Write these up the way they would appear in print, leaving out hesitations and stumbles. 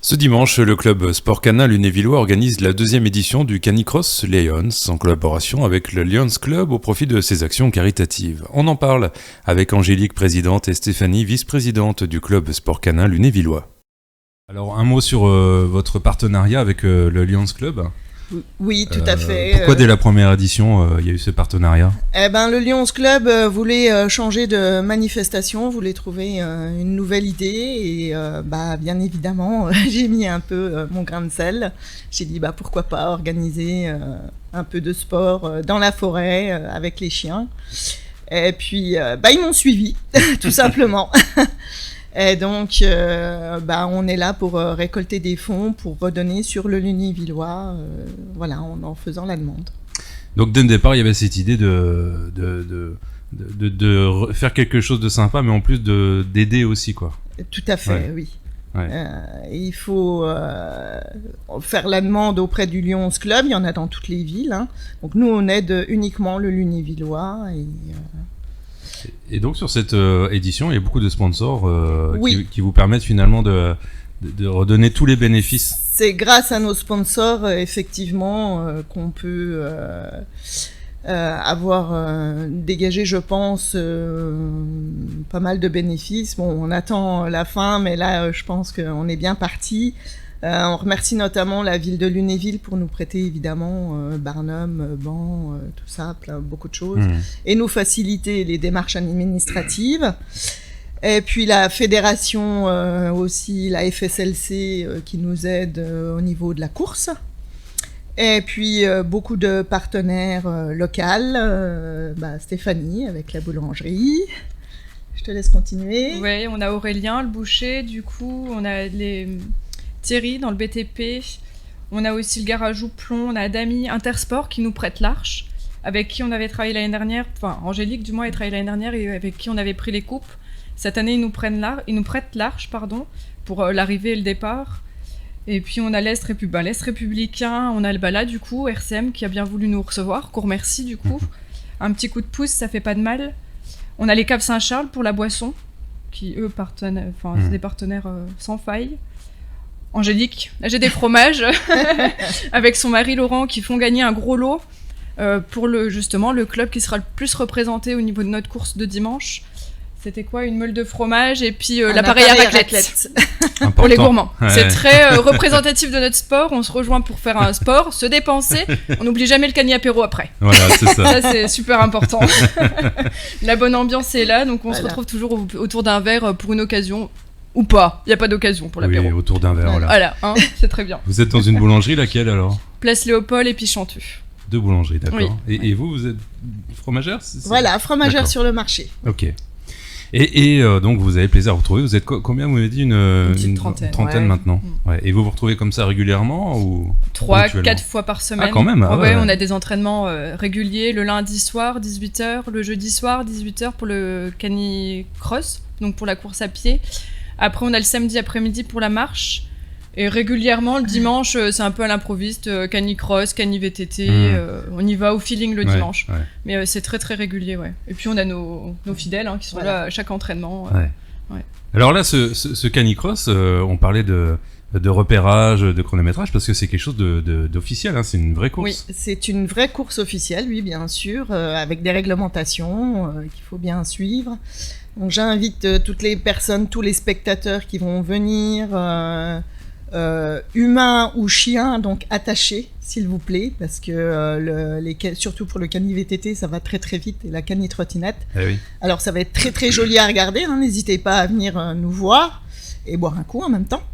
Ce dimanche, le club Sport Canin Lunévillois organise la deuxième édition du Canicross Lions en collaboration avec le Lions Club au profit de ses actions caritatives. On en parle avec Angélique, présidente, et Stéphanie, vice-présidente du club Sport Canin Lunévillois. Alors un mot sur votre partenariat avec le Lions Club. Oui, tout à fait. Pourquoi dès la première édition, il y a eu ce partenariat ? Le Lions Club voulait changer de manifestation, voulait trouver une nouvelle idée et bien évidemment, j'ai mis un peu mon grain de sel. J'ai dit pourquoi pas organiser un peu de sport dans la forêt avec les chiens. Et puis ils m'ont suivi, tout simplement. Et donc, on est là pour récolter des fonds pour redonner sur le Lunévillois, en faisant la demande. Donc dès le départ, il y avait cette idée de faire quelque chose de sympa, mais en plus d'aider aussi, quoi. Tout à fait, ouais. Oui. Ouais. Il faut faire la demande auprès du Lions Club, il y en a dans toutes les villes. Hein. Donc nous, on aide uniquement le Lunévillois. Et donc sur cette édition, il y a beaucoup de sponsors oui. qui vous permettent finalement de redonner tous les bénéfices. C'est grâce à nos sponsors, effectivement, qu'on peut avoir dégagé, je pense, pas mal de bénéfices. Bon, on attend la fin, mais là, je pense qu'on est bien parti. On remercie notamment la ville de Lunéville pour nous prêter évidemment Barnum, banc, tout ça, beaucoup de choses, et nous faciliter les démarches administratives. Et puis la fédération aussi, la FSLC qui nous aide au niveau de la course. Et puis beaucoup de partenaires locaux, Stéphanie avec la boulangerie. Je te laisse continuer. Oui, on a Aurélien, le boucher, du coup, on a Thierry dans le BTP, on a aussi le garage Houplon, on a Dami Intersport qui nous prête l'Arche, avec qui on avait travaillé l'année dernière, enfin Angélique du moins a travaillé l'année dernière et avec qui on avait pris les coupes. Cette année ils nous prêtent l'Arche pour l'arrivée et le départ. Et puis on a l'Est Républicain, on a le du coup, RCM qui a bien voulu nous recevoir, qu'on remercie du coup. Un petit coup de pouce, ça fait pas de mal. On a les Caves Saint-Charles pour la boisson, qui eux c'est des partenaires sans faille. Angélique, là j'ai des fromages avec son mari Laurent qui font gagner un gros lot pour le club qui sera le plus représenté au niveau de notre course de dimanche. C'était quoi ? Une meule de fromage et puis l'appareil à raclette. Pour les gourmands. Ouais. C'est très représentatif de notre sport. On se rejoint pour faire un sport, se dépenser. On n'oublie jamais le cani apéro après. Voilà, c'est ça. Ça, c'est super important. La bonne ambiance est là, donc on se retrouve toujours autour d'un verre pour une occasion. Ou pas, il n'y a pas d'occasion pour l'apéro. Oui, autour d'un verre, Voilà, c'est très bien. Vous êtes dans une boulangerie, laquelle alors ? Place Léopold et puis Chantu. Deux boulangeries, d'accord. Oui. Et vous êtes fromagère ? Voilà, fromagère sur le marché. Ok. Et donc vous avez plaisir à vous retrouver. Vous êtes combien ? Vous m'avez dit une trentaine maintenant. Ouais. Et vous vous retrouvez comme ça régulièrement ou 3-4 fois par semaine. Ah quand même. Ouais. On a des entraînements réguliers le lundi soir 18h, le jeudi soir 18h pour le canicross, donc pour la course à pied. Après, on a le samedi après-midi pour la marche. Et régulièrement, le dimanche, c'est un peu à l'improviste. Canicross, cani-VTT. On y va au feeling le dimanche. Ouais. Mais c'est très, très régulier, ouais. Et puis, on a nos fidèles qui sont là à chaque entraînement. Ouais. Alors là, ce canicross, on parlait de repérage, de chronométrage, parce que c'est quelque chose d'officiel, hein, c'est une vraie course. Oui, c'est une vraie course officielle, oui, bien sûr, avec des réglementations qu'il faut bien suivre. Donc j'invite toutes les personnes, tous les spectateurs qui vont venir, humains ou chiens, donc attachés, s'il vous plaît, parce que surtout pour le cani-VTT, ça va très très vite, et la cani-trottinette. Eh oui. Alors ça va être très très joli à regarder, hein, n'hésitez pas à venir nous voir et boire un coup en même temps.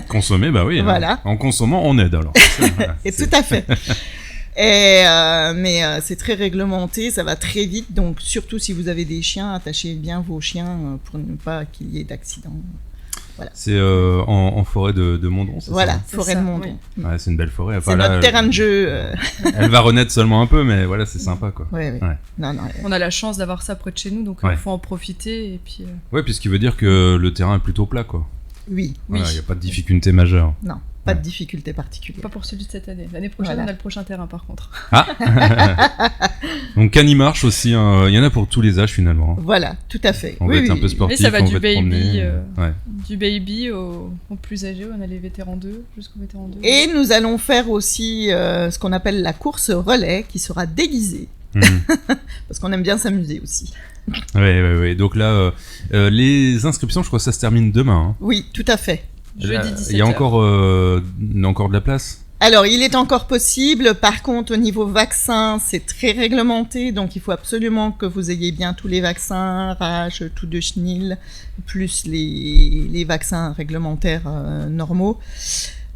Consommer, oui. Voilà. Hein. En consommant, on aide alors. Voilà, et tout à fait. Mais c'est très réglementé, ça va très vite, donc surtout si vous avez des chiens, attachez bien vos chiens pour ne pas qu'il y ait d'accident. Voilà. C'est en forêt de Mondon, c'est voilà, ça ? Forêt de Mondon. Oui. Ouais, c'est une belle forêt. C'est notre terrain de jeu. Elle va renaître seulement un peu, mais voilà, c'est sympa, quoi. Ouais. Non, on a la chance d'avoir ça près de chez nous, donc il faut en profiter. Et puis, Ouais, puis ce qui veut dire que le terrain est plutôt plat, quoi. Oui. Voilà, il n'y a pas de difficulté majeure. Non. Pas de difficulté particulière. Pas pour celui de cette année. L'année prochaine, Voilà. on a le prochain terrain par contre. Donc Canimarche aussi, hein, il y en a pour tous les âges finalement. Voilà, tout à fait. On va être un peu sportif, Et ça va on du va te baby, promener. Ouais. du baby au plus âgé. On a les vétérans 2 jusqu'au vétéran 2. Et nous allons faire aussi ce qu'on appelle la course relais, qui sera déguisée. Parce qu'on aime bien s'amuser aussi. Ouais. Donc là, les inscriptions, je crois que ça se termine demain. Hein. Oui, tout à fait. Jeudi 17h. Il y a encore de la place. Alors, il est encore possible. Par contre, au niveau vaccin, c'est très réglementé. Donc, il faut absolument que vous ayez bien tous les vaccins, rage, tout de chenil, plus les vaccins réglementaires normaux.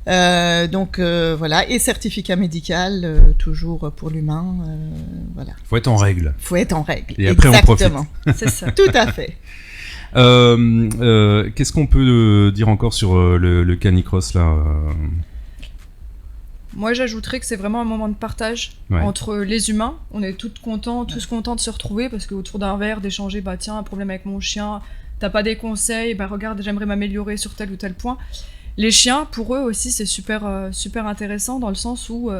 Voilà. Et certificat médical, toujours pour l'humain. Voilà. Faut être en règle. Faut être en règle. Et après, exactement. on profite. C'est ça. Tout à fait. Qu'est-ce qu'on peut dire encore sur le canicross là Moi, j'ajouterais que c'est vraiment un moment de partage entre les humains. On est tous contents de se retrouver parce qu'autour d'un verre, d'échanger, bah tiens, un problème avec mon chien, t'as pas des conseils, bah regarde, j'aimerais m'améliorer sur tel ou tel point. Les chiens, pour eux aussi, c'est super intéressant dans le sens où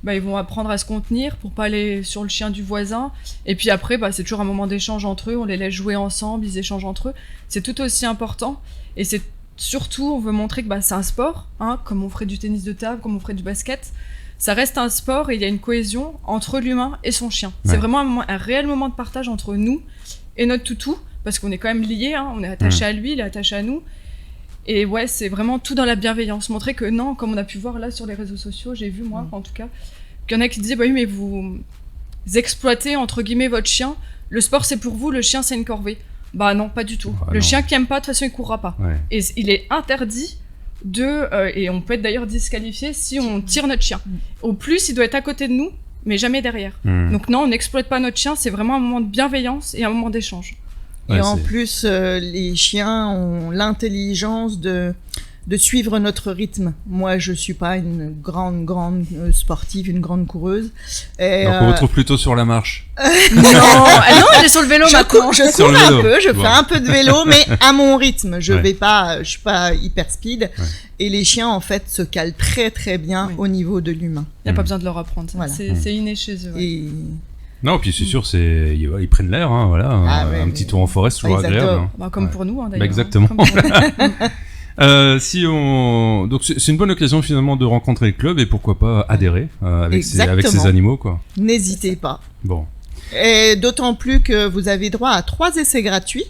ils vont apprendre à se contenir pour pas aller sur le chien du voisin. Et puis après, c'est toujours un moment d'échange entre eux. On les laisse jouer ensemble, ils échangent entre eux. C'est tout aussi important. Et c'est surtout, on veut montrer que c'est un sport, hein, comme on ferait du tennis de table, comme on ferait du basket. Ça reste un sport et il y a une cohésion entre l'humain et son chien. Ouais. C'est vraiment un réel moment de partage entre nous et notre toutou, parce qu'on est quand même liés, hein, on est attaché à lui, il est attaché à nous. Et ouais, c'est vraiment tout dans la bienveillance. Montrer que non, comme on a pu voir là sur les réseaux sociaux, j'ai vu moi en tout cas, qu'il y en a qui disaient oui, mais vous exploitez entre guillemets votre chien. Le sport c'est pour vous, le chien c'est une corvée. Bah non, pas du tout. Le chien qui aime pas, de toute façon il courra pas. Ouais. Et il est interdit et on peut être d'ailleurs disqualifié si on tire notre chien. Au plus, il doit être à côté de nous, mais jamais derrière. Donc non, on n'exploite pas notre chien, c'est vraiment un moment de bienveillance et un moment d'échange. Et en plus, les chiens ont l'intelligence de suivre notre rythme. Moi, je suis pas une grande sportive, une grande coureuse. Et donc on retrouve plutôt sur la marche. Non, elle est sur le vélo maintenant. Je cours un peu, je fais un peu de vélo, mais à mon rythme. Je suis pas hyper speed. Ouais. Et les chiens, en fait, se calent très très bien au niveau de l'humain. Il n'y a pas besoin de leur apprendre. Voilà. C'est inné chez eux. Et... Non, puis c'est sûr, ils prennent l'air, hein, voilà. Un petit tour en forêt, c'est toujours agréable. Hein. Comme pour nous, hein, d'ailleurs. Exactement. Donc c'est une bonne occasion finalement de rencontrer le club et pourquoi pas adhérer avec ces animaux, quoi. N'hésitez pas. Bon. Et d'autant plus que vous avez droit à 3 essais gratuits.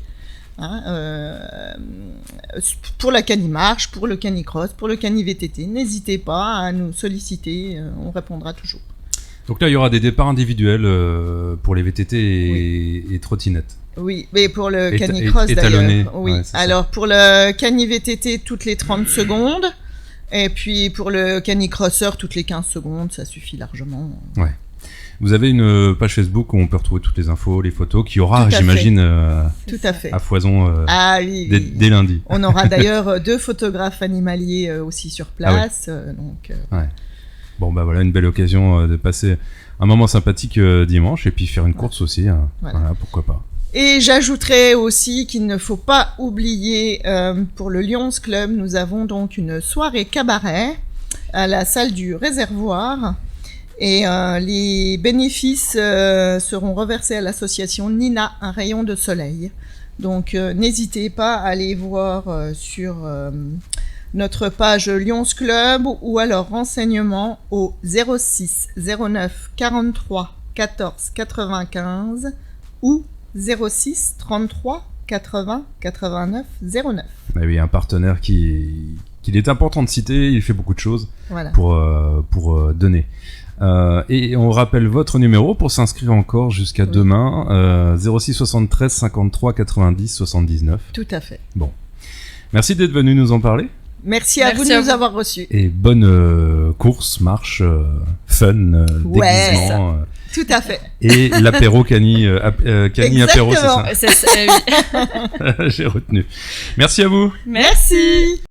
Pour la canimarche, pour le canicross, pour le cani-VTT. N'hésitez pas à nous solliciter, on répondra toujours. Donc là, il y aura des départs individuels pour les VTT et trottinettes. Oui, mais pour le canicross d'ailleurs. Oui. Alors pour le cani-VTT, toutes les 30 secondes. Et puis pour le canicrosseur, toutes les 15 secondes, ça suffit largement. Ouais. Vous avez une page Facebook où on peut retrouver toutes les infos, les photos, qui aura, j'imagine, tout à fait. À foison dès lundi. On aura d'ailleurs 2 photographes animaliers aussi sur place. Ouais. Bon, voilà, une belle occasion de passer un moment sympathique dimanche et puis faire une course aussi. Voilà, pourquoi pas. Et j'ajouterais aussi qu'il ne faut pas oublier, pour le Lions Club, nous avons donc une soirée cabaret à la salle du réservoir. Et les bénéfices seront reversés à l'association Nina, un rayon de soleil. Donc n'hésitez pas à aller voir sur notre page Lions Club ou alors renseignements au 06 09 43 14 95 ou 06 33 80 89 09. Ah oui, un partenaire qu'il est important de citer, il fait beaucoup de choses pour donner. Et on rappelle votre numéro pour s'inscrire encore jusqu'à demain, 06 73 53 90 79. Tout à fait. Bon. Merci d'être venu nous en parler. Merci à vous de nous avoir reçus. Et bonne course, marche, fun, déguisement. Tout à fait. Et l'apéro cani apéro, c'est ça. C'est ça, oui. J'ai retenu. Merci à vous. Merci.